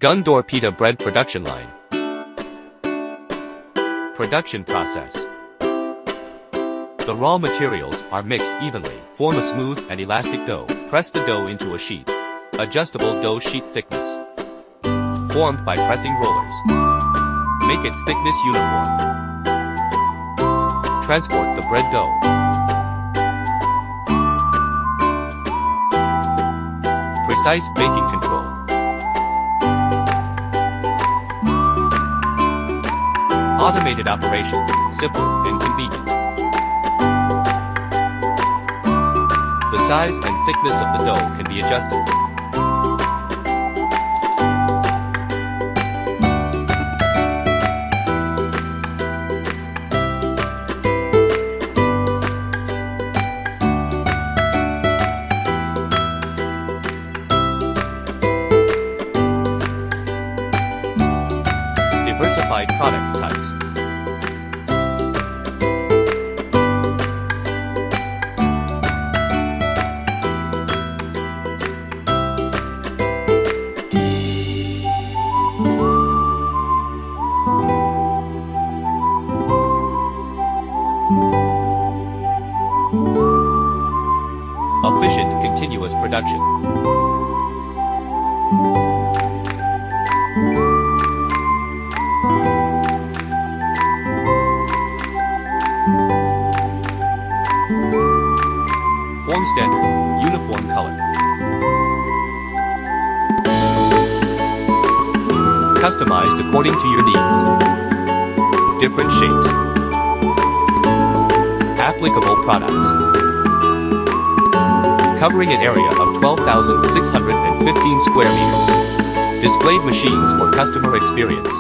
Gondor Pita bread production line. Production process. The raw materials are mixed evenly. Form a smooth and elastic dough. Press the dough into a sheet. Adjustable dough sheet thickness. Formed by pressing rollers. Make its thickness uniform. Transport the bread dough. Precise baking control. Automated operation, simple and convenient. The size and thickness of the dough can be adjusted. Diversified product types. Efficient continuous production. Form standard, uniform color. Customized according to your needs. Different shapes. Applicable products. Covering an area of 12,615 square meters. Displayed machines for customer experience.